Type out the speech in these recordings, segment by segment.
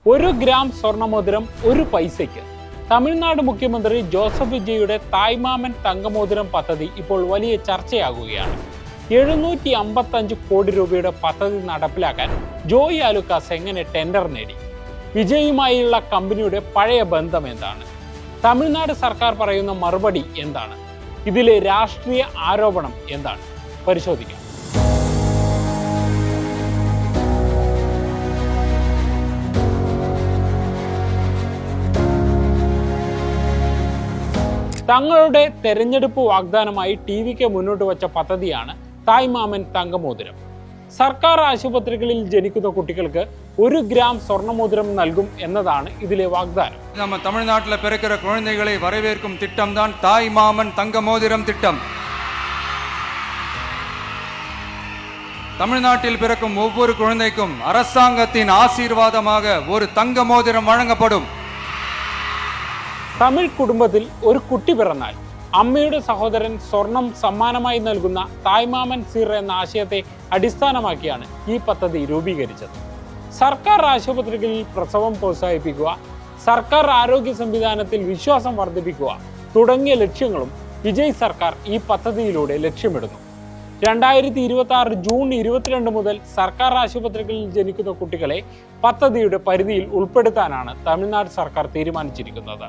1 gram സ്വർണ്ണമോതിരം 1 പൈസയ്ക്ക്. തമിഴ്നാട് മുഖ്യമന്ത്രി Joseph വിജയുടെ തായ്മാമൻ തങ്കമോതിരം പദ്ധതി ഇപ്പോൾ വലിയ ചർച്ചയാകുകയാണ്. 755 കോടി രൂപയുടെ പദ്ധതി നടപ്പിലാക്കാൻ ജോയ് ആലുക്കാസ് എങ്ങനെ ടെൻഡർ നേടി? വിജയുമായുള്ള കമ്പനിയുടെ പഴയ ബന്ധം എന്താണ്? തമിഴ്നാട് സർക്കാർ പറയുന്ന മറുപടി എന്താണ്? ഇതിലെ രാഷ്ട്രീയ ആരോപണം എന്താണ്? പരിശോധിക്കാം. തങ്ങളുടെ തെരഞ്ഞെടുപ്പ് വാഗ്ദാനമായി ടിവിക്ക് മുന്നോട്ട് വച്ച പദ്ധതിയാണ് തായ്മാമൻ തങ്കമോതിരം. സർക്കാർ ആശുപത്രികളിൽ ജനിക്കുന്ന കുട്ടികൾക്ക് 1 ഗ്രാം സ്വർണ്ണമോതിരം നൽകും എന്നതാണ് ഇതിലെ വാഗ്ദാനം. நம்ம தமிழ்நாட்டில் பிறக்கிற குழந்தைகளை வரவேற்கும் திட்டம் தான் தாய்மாமன் தங்க மோதிரம் திட்டம். தமிழ்நாட்டில் பிறக்கும் ஒவ்வொரு குழந்தைக்கும் அரசாங்கத்தின் ஆசீர்வாதமாக ஒரு தங்க மோதிரம் வழங்கப்படும். തമിഴ് കുടുംബത്തിൽ ഒരു കുട്ടി പിറന്നാൽ അമ്മയുടെ സഹോദരൻ സ്വർണം സമ്മാനമായി നൽകുന്ന തായ്മാമൻ സീർ എന്ന ആശയത്തെ അടിസ്ഥാനമാക്കിയാണ് ഈ പദ്ധതി രൂപീകരിച്ചത്. സർക്കാർ ആശുപത്രികളിൽ പ്രസവം പ്രോത്സാഹിപ്പിക്കുക, സർക്കാർ ആരോഗ്യ സംവിധാനത്തിൽ വിശ്വാസം വർദ്ധിപ്പിക്കുക തുടങ്ങിയ ലക്ഷ്യങ്ങളും വിജയ് സർക്കാർ ഈ പദ്ധതിയിലൂടെ ലക്ഷ്യമിടുന്നു. 2026 ജൂൺ 22 മുതൽ സർക്കാർ ആശുപത്രികളിൽ ജനിക്കുന്ന കുട്ടികളെ പദ്ധതിയുടെ പരിധിയിൽ ഉൾപ്പെടുത്താനാണ് തമിഴ്നാട് സർക്കാർ തീരുമാനിച്ചിരിക്കുന്നത്.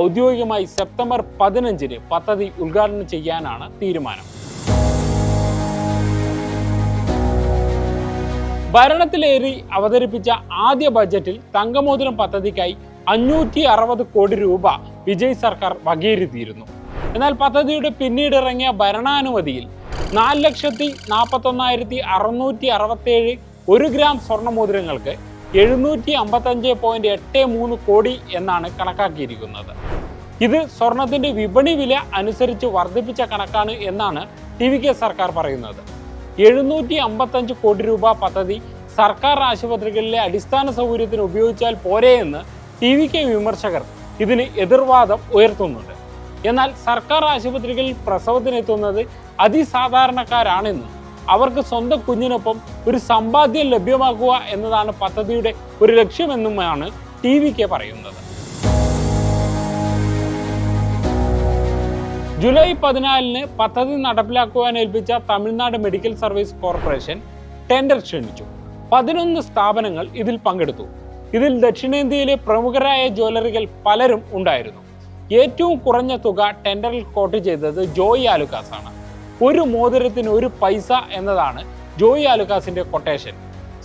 ഔദ്യോഗികമായി സെപ്റ്റംബർ 15 പദ്ധതി ഉദ്ഘാടനം ചെയ്യാനാണ് തീരുമാനം. ഭരണത്തിലേറി അവതരിപ്പിച്ച ആദ്യ ബജറ്റിൽ തങ്കമോതിരം പദ്ധതിക്കായി 560 കോടി രൂപ വിജയ് സർക്കാർ വകയിരുത്തിയിരുന്നു. എന്നാൽ പദ്ധതിയുടെ പിന്നീട് ഇറങ്ങിയ ഭരണാനുമതിയിൽ 4,41,667 1 ഗ്രാം സ്വർണ്ണമോതിരങ്ങൾക്ക് 755.83 കോടി എന്നാണ് കണക്കാക്കിയിരിക്കുന്നത്. ഇത് സ്വർണത്തിന്റെ വിപണി വില അനുസരിച്ച് വർദ്ധിപ്പിച്ച കണക്കാണ് എന്നാണ് ടിവികെ സർക്കാർ പറയുന്നത്. 755 കോടി രൂപ പദ്ധതി സർക്കാർ ആശുപത്രികളിലെ അടിസ്ഥാന സൗകര്യത്തിന് ഉപയോഗിച്ചാൽ പോരെയെന്ന് ടിവികെ വിമർശകർ ഇതിന് എതിർവാദം ഉയർത്തുന്നുണ്ട്. എന്നാൽ സർക്കാർ ആശുപത്രികളിൽ പ്രസവത്തിനെത്തുന്നത് അതിസാധാരണക്കാരാണെന്നും അവർക്ക് സ്വന്തം കുഞ്ഞിനൊപ്പം ഒരു സമ്പാദ്യം ലഭ്യമാക്കുക എന്നതാണ് പദ്ധതിയുടെ ഒരു ലക്ഷ്യമെന്നുമാണ് ടിവികെ പറയുന്നത്. ജൂലൈ 14 പദ്ധതി നടപ്പിലാക്കുവാൻ ഏൽപ്പിച്ച Tamil Nadu medical service corporation tender ക്ഷണിച്ചു. 11 സ്ഥാപനങ്ങൾ ഇതിൽ പങ്കെടുത്തു. ഇതിൽ ദക്ഷിണേന്ത്യയിലെ പ്രമുഖരായ ജ്വല്ലറികൾ പലരും ഉണ്ടായിരുന്നു. ഏറ്റവും കുറഞ്ഞ തുക ടെൻഡറിൽ കോട്ട് ചെയ്തത് ജോയ് ആലുക്കാസ് ആണ്. 1 മോതിരത്തിന് 1 പൈസ എന്നതാണ് ജോയ് ആലുക്കാസിന്റെ കൊട്ടേഷൻ.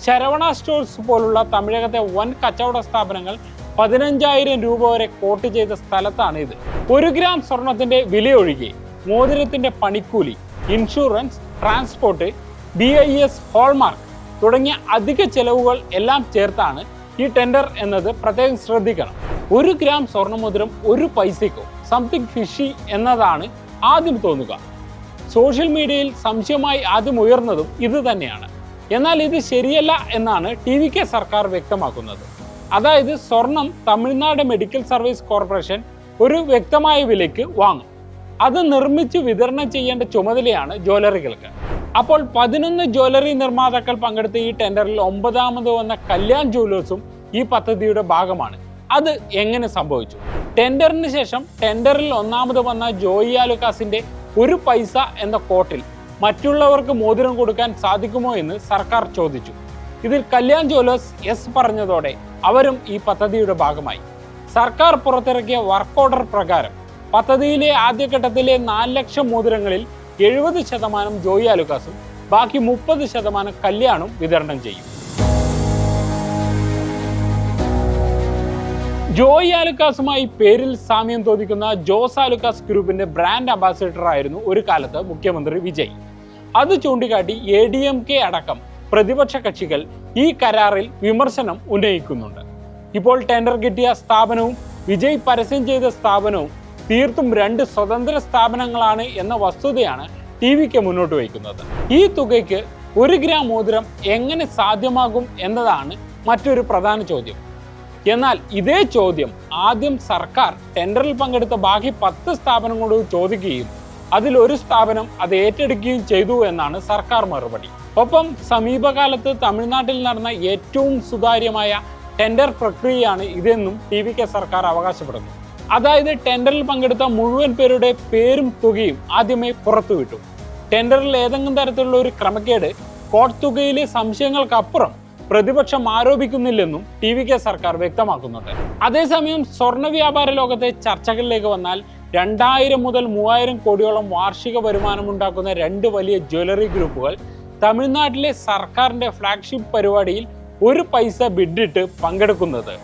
ശരവണ സ്റ്റോഴ്സ് പോലുള്ള തമിഴകത്തെ വൻ കച്ചവട സ്ഥാപനങ്ങൾ 15,000 രൂപ വരെ കോട്ട് ചെയ്ത സ്ഥലത്താണ് ഇത്. 1 ഗ്രാം സ്വർണത്തിന്റെ വിലയൊഴികെ മോതിരത്തിന്റെ പണിക്കൂലി, ഇൻഷുറൻസ്, ട്രാൻസ്പോർട്ട്, BIS, ഹോൾമാർക്ക് തുടങ്ങിയ അധിക ചെലവുകൾ എല്ലാം ചേർത്താണ് ഈ ടെൻഡർ എന്നത് പ്രത്യേകം ശ്രദ്ധിക്കണം. 1 ഗ്രാം സ്വർണ്ണമോതിരം 1 പൈസയ്ക്കോ സംതിങ് ഫിഷി എന്നതാണ് ആദ്യം തോന്നുക. സോഷ്യൽ മീഡിയയിൽ സംശയമായി ആദ്യം ഉയർന്നതും ഇത് തന്നെയാണ്. എന്നാൽ ഇത് ശരിയല്ല എന്നാണ് ടിവികെ സർക്കാർ വ്യക്തമാക്കുന്നത്. അതായത് സ്വർണം തമിഴ്നാട് മെഡിക്കൽ സർവീസ് കോർപ്പറേഷൻ ഒരു വ്യക്തമായ വിലയ്ക്ക് വാങ്ങും. അത് നിർമ്മിച്ച് വിതരണം ചെയ്യേണ്ട ചുമതലയാണ് ജ്വല്ലറികൾക്ക്. അപ്പോൾ 11 ജ്വല്ലറി നിർമ്മാതാക്കൾ പങ്കെടുത്ത ഈ ടെൻഡറിൽ 9ാമത് വന്ന കല്യാൺ ജ്വല്ലേഴ്സും ഈ പദ്ധതിയുടെ ഭാഗമാണ്. അത് എങ്ങനെ സംഭവിച്ചു? ടെൻഡറിന് ശേഷം ടെൻഡറിൽ 1ാമത് വന്ന ജോയ് ആലുക്കാസിന്റെ 1 പൈസ എന്ന കോട്ടിൽ മറ്റുള്ളവർക്ക് മോതിരം കൊടുക്കാൻ സാധിക്കുമോ എന്ന് സർക്കാർ ചോദിച്ചു. ഇതിൽ കല്യാൺ ജ്വല്ലേഴ്സ് യെസ് പറഞ്ഞതോടെ അവരും ഈ പദ്ധതിയുടെ ഭാഗമായി. സർക്കാർ പുറത്തിറക്കിയ വർക്ക് ഓർഡർ പ്രകാരം പദ്ധതിയിലെ ആദ്യഘട്ടത്തിലെ 4 ലക്ഷം മോതിരങ്ങളിൽ 70% ജോയ് ആലുക്കാസും ബാക്കി 30% കല്യാണും വിതരണം ചെയ്യും. ജോയ് ആലുക്കാസുമായി പേരിൽ സാമ്യം തോന്നിക്കുന്ന ജോസ് ആലുക്കാസ് ഗ്രൂപ്പിന്റെ ബ്രാൻഡ് അംബാസിഡർ ആയിരുന്നു ഒരു കാലത്ത് മുഖ്യമന്ത്രി വിജയ്. അത് ചൂണ്ടിക്കാട്ടി ADMK അടക്കം പ്രതിപക്ഷ കക്ഷികൾ ഈ കരാറിൽ വിമർശനം ഉന്നയിക്കുന്നുണ്ട്. ഇപ്പോൾ ടെൻഡർ കിട്ടിയ സ്ഥാപനവും വിജയ് പരസ്യം ചെയ്ത സ്ഥാപനവും തീർത്തും 2 സ്വതന്ത്ര സ്ഥാപനങ്ങളാണ് എന്ന വസ്തുതയാണ് ടിവിക്ക് മുന്നോട്ട് വയ്ക്കുന്നത്. ഈ തുകയ്ക്ക് 1 ഗ്രാം മോതിരം എങ്ങനെ സാധ്യമാകും എന്നതാണ് മറ്റൊരു പ്രധാന ചോദ്യം. എന്നാൽ ഇതേ ചോദ്യം ആദ്യം സർക്കാർ ടെൻഡറിൽ പങ്കെടുത്ത ബാക്കി 10 സ്ഥാപനങ്ങളോട് ചോദിക്കുകയും അതിൽ ഒരു സ്ഥാപനം അത് ഏറ്റെടുക്കുകയും ചെയ്തു എന്നാണ് സർക്കാർ മറുപടി. ഒപ്പം സമീപകാലത്ത് തമിഴ്നാട്ടിൽ നടന്ന ഏറ്റവും സുതാര്യമായ ടെൻഡർ പ്രക്രിയയാണ് ഇതെന്നും TVK സർക്കാർ അവകാശപ്പെടുന്നു. അതായത് ടെൻഡറിൽ പങ്കെടുത്ത മുഴുവൻ പേരുടെ പേരും തുകയും ആദ്യമേ പുറത്തുവിട്ടു. ടെൻഡറിൽ ഏതെങ്കിലും തരത്തിലുള്ള ഒരു ക്രമക്കേട് കോട്ട് തുകയിലെ സംശയങ്ങൾക്കപ്പുറം പ്രതിപക്ഷം ആരോപിക്കുന്നില്ലെന്നും TVK സർക്കാർ വ്യക്തമാക്കുന്നുണ്ട്. അതേസമയം സ്വർണ്ണ വ്യാപാര ലോകത്തെ ചർച്ചകളിലേക്ക് വന്നാൽ 2000 മുതൽ 3000 കോടിയോളം വാർഷിക വരുമാനമുണ്ടാക്കുന്ന 2 വലിയ ജ്വല്ലറി ഗ്രൂപ്പുകൾ തമിഴ്നാട്ടിലെ സർക്കാരിന്റെ ഫ്ലാഗ്ഷിപ്പ് പരിപാടിയിൽ 1 പൈസ ബിഡിട്ട് പങ്കെടുക്കുന്നത്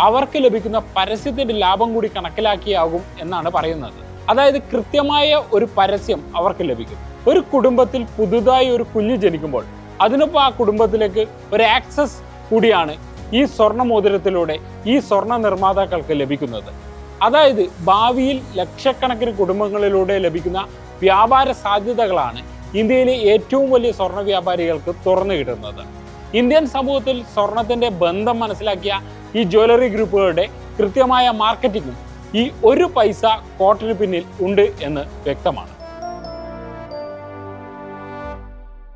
അവർക്ക് ലഭിക്കുന്ന പരസ്യത്തിന്റെ ലാഭം കൂടി കണക്കിലാക്കിയാകും എന്നാണ് പറയുന്നത്. അതായത് കൃത്യമായ ഒരു പരസ്യം അവർക്ക് ലഭിക്കും. ഒരു കുടുംബത്തിൽ പുതുതായി ഒരു കുഞ്ഞ് ജനിക്കുമ്പോൾ അതിനൊപ്പം ആ കുടുംബത്തിലേക്ക് ഒരു ആക്സസ് കൂടിയാണ് ഈ സ്വർണ്ണ മോതിരത്തിലൂടെ ഈ സ്വർണ്ണ നിർമ്മാതാക്കൾക്ക് ലഭിക്കുന്നത്. അതായത് ഭാവിയിൽ ലക്ഷക്കണക്കിന് കുടുംബങ്ങളിലൂടെ ലഭിക്കുന്ന വ്യാപാര സാധ്യതകളാണ് ഇന്ത്യയിലെ ഏറ്റവും വലിയ സ്വർണ്ണ വ്യാപാരികൾക്ക് തുറന്നു കിട്ടുന്നത്. ഇന്ത്യൻ സമൂഹത്തിൽ സ്വർണത്തിന്റെ ബന്ധം മനസ്സിലാക്കിയ ഈ ജ്വല്ലറി ഗ്രൂപ്പുകളുടെ കൃത്യമായ മാർക്കറ്റിംഗും ഈ 1 പൈസ കോട്ടിന് പിന്നിൽ ഉണ്ട് എന്ന് വ്യക്തമാണ്.